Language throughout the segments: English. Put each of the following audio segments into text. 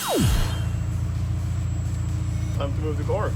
Time to move the car.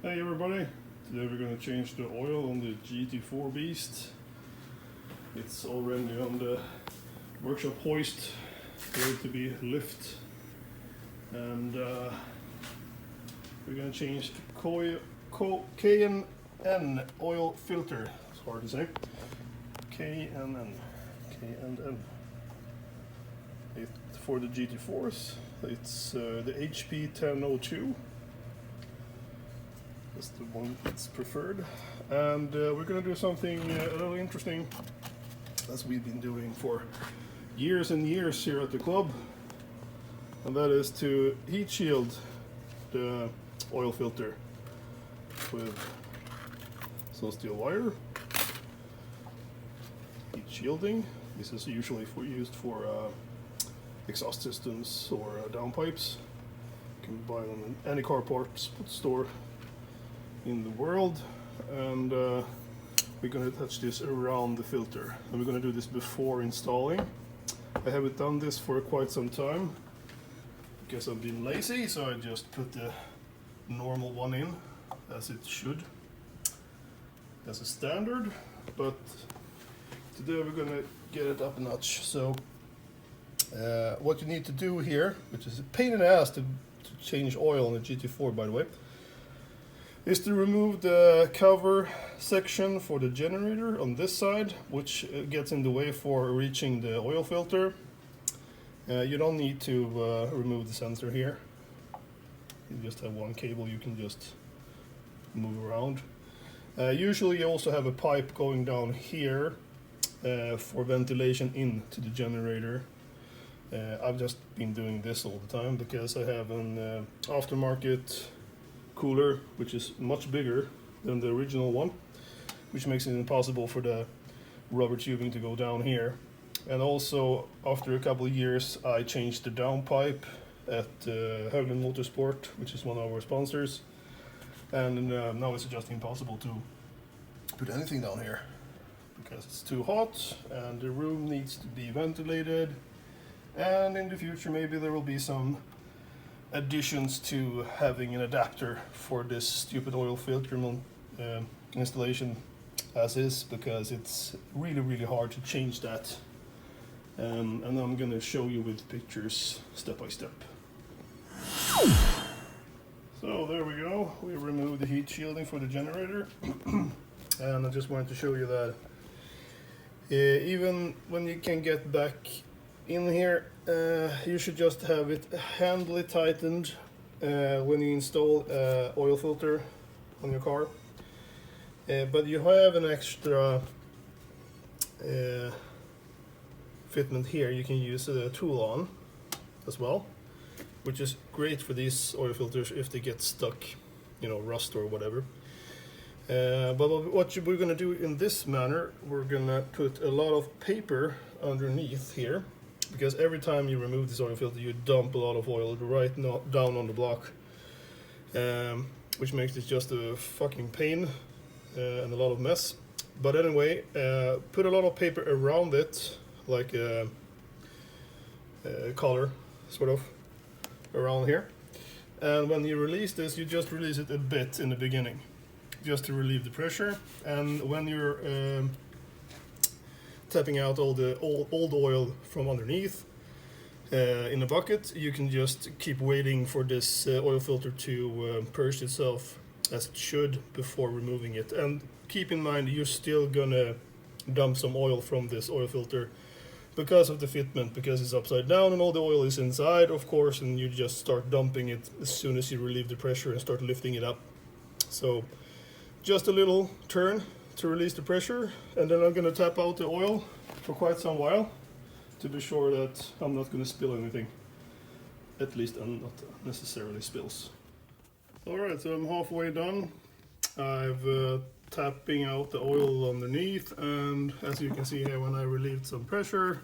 Hey everybody, today we're going to change the oil on the GT4 Beast. It's already on the workshop hoist, ready to be lifted, and we're going to change the K&N Oil Filter. It's hard to say. K&N. For the GT4s, it's the HP1002. That's the one that's preferred, and we're going to do something a little interesting, as we've been doing for years and years here at the club, and that is to heat shield the oil filter with some steel wire. Heat shielding. This is usually used for exhaust systems or downpipes. You can buy them in any car parts store in the world, and we're going to attach this around the filter, and we're going to do this before installing. I haven't done this for quite some time because I've been lazy, so I just put the normal one in as it should, as a standard, but today we're going to get it up a notch. So what you need to do here, which is a pain in the ass to change oil on the GT4 by the way, is to remove the cover section for the generator on this side, which gets in the way for reaching the oil filter. You don't need to remove the sensor here. You just have one cable you can just move around. Usually you also have a pipe going down here for ventilation into the generator. I've just been doing this all the time because I have an aftermarket cooler which is much bigger than the original one, which makes it impossible for the rubber tubing to go down here. And also after a couple of years I changed the downpipe at Heatshielded Motorsport, which is one of our sponsors, and now it's just impossible to put anything down here because it's too hot and the room needs to be ventilated. And in the future maybe there will be some additions to having an adapter for this stupid oil filter installation as is, because it's really hard to change that, and I'm going to show you with pictures step by step. So there we go, we removed the heat shielding for the generator and I just wanted to show you that even when you can get back in here, you should just have it handily tightened when you install oil filter on your car. But you have an extra fitment here you can use a tool on as well, which is great for these oil filters if they get stuck, you know, rust or whatever. But what we're going to do in this manner, we're going to put a lot of paper underneath here, because every time you remove this oil filter you dump a lot of oil right down on the block, which makes it just a fucking pain and a lot of mess. But anyway, put a lot of paper around it, like a collar sort of around here, and when you release this, you just release it a bit in the beginning just to relieve the pressure, and when you're tapping out all the old oil from underneath in a bucket, you can just keep waiting for this oil filter to purge itself as it should before removing it. And keep in mind, you're still gonna dump some oil from this oil filter because of the fitment, because it's upside down and all the oil is inside, of course, and you just start dumping it as soon as you relieve the pressure and start lifting it up. So just a little turn to release the pressure, and then I'm gonna tap out the oil for quite some while to be sure that I'm not gonna spill anything. At least I'm not necessarily spills. Alright, so I'm halfway done. I've tapping out the oil underneath, and as you can see here, when I relieved some pressure,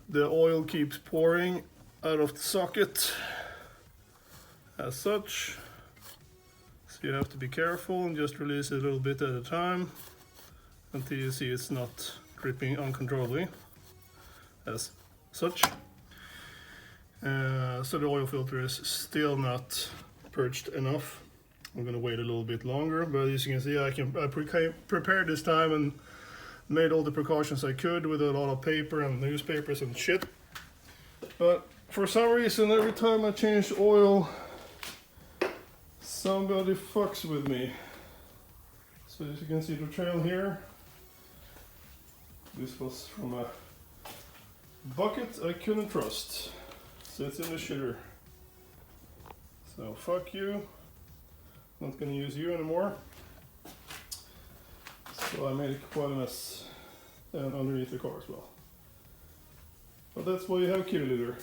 the oil keeps pouring out of the socket as such. So you have to be careful and just release it a little bit at a time until you see it's not dripping uncontrollably as such. So the oil filter is still not purged enough. I'm gonna wait a little bit longer, but as you can see, I prepared this time and made all the precautions I could with a lot of paper and newspapers and shit. But for some reason, every time I change oil, somebody fucks with me. So as you can see the trail here, this was from a bucket I couldn't trust. So it's in the shitter. So fuck you. Not gonna use you anymore. So I made quite a mess and underneath the car as well. But that's why you have kitty litter.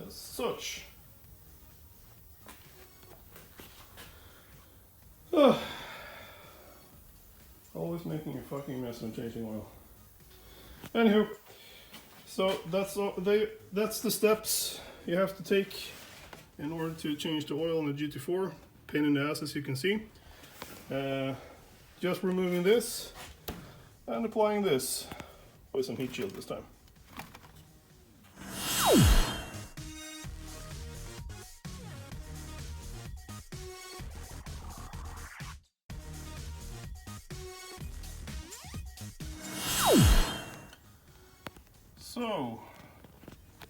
As such. Always making a fucking mess when changing oil. Anywho, so that's the steps you have to take in order to change the oil on the GT4. Pain in the ass, as you can see. Just removing this and applying this with some heat shield this time. So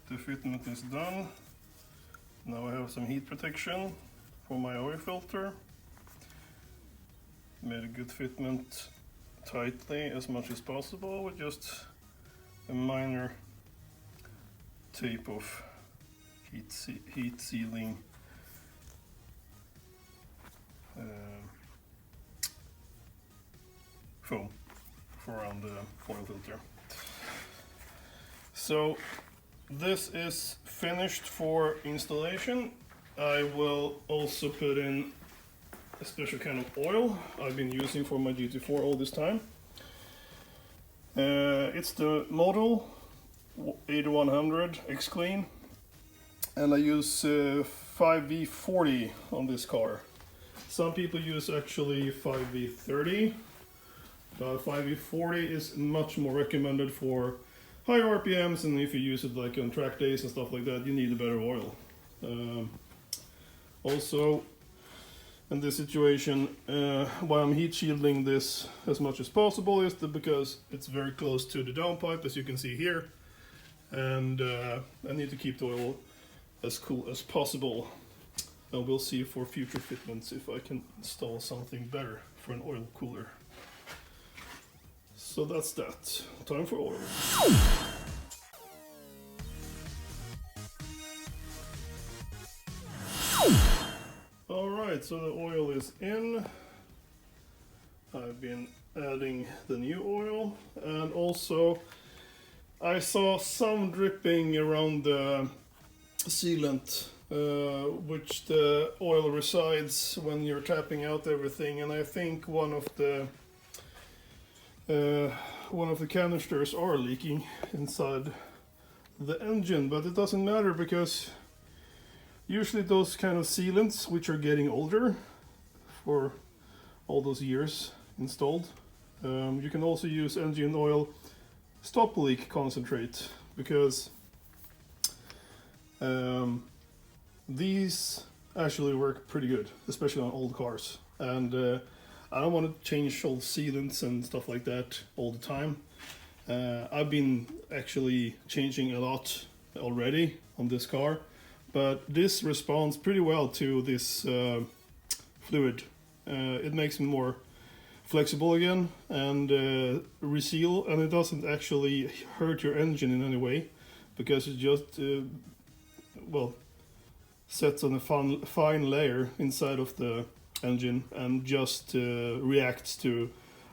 the fitment is done. Now I have some heat protection for my oil filter. Made a good fitment tightly as much as possible with just a minor tape of heat sealing foam around the oil filter. So this is finished for installation. I will also put in a special kind of oil I've been using for my GT4 all this time. It's the Motul 8100 xClean, and I use 5V40 on this car. Some people use actually 5V30, but 5V40 is much more recommended for higher RPMs, and if you use it like on track days and stuff like that, you need a better oil. Also, in this situation, why I'm heat shielding this as much as possible is because it's very close to the downpipe, as you can see here, and I need to keep the oil as cool as possible. And we'll see for future fitments if I can install something better for an oil cooler. So that's that. Time for oil. Alright, so the oil is in. I've been adding the new oil, and also I saw some dripping around the sealant, which the oil resides when you're tapping out everything, and I think one of the canisters are leaking inside the engine, but it doesn't matter because usually those kind of sealants, which are getting older for all those years installed, you can also use engine oil stop leak concentrate, because these actually work pretty good, especially on old cars. And I don't want to change all sealants and stuff like that all the time. I've been actually changing a lot already on this car, but this responds pretty well to this fluid. It makes me more flexible again and reseal, and it doesn't actually hurt your engine in any way, because it just well, sets on a fine layer inside of the engine and just reacts to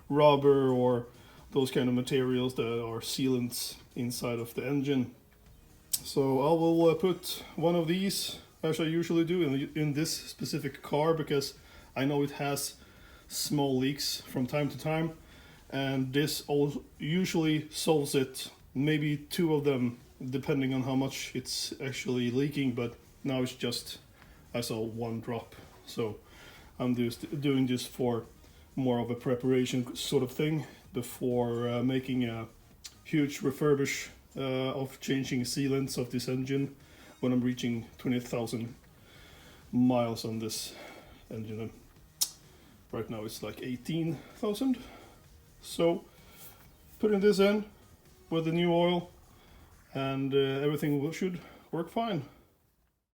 rubber or those kind of materials that are sealants inside of the engine. So I will put one of these, as I usually do, in this specific car, because I know it has small leaks from time to time, and this usually solves it. Maybe two of them, depending on how much it's actually leaking, but now it's just, I saw one drop. So I'm just doing this for more of a preparation sort of thing before making a huge refurbish of changing sealants of this engine when I'm reaching 20,000 miles on this engine. Right now it's like 18,000. So putting this in with the new oil, and everything should work fine.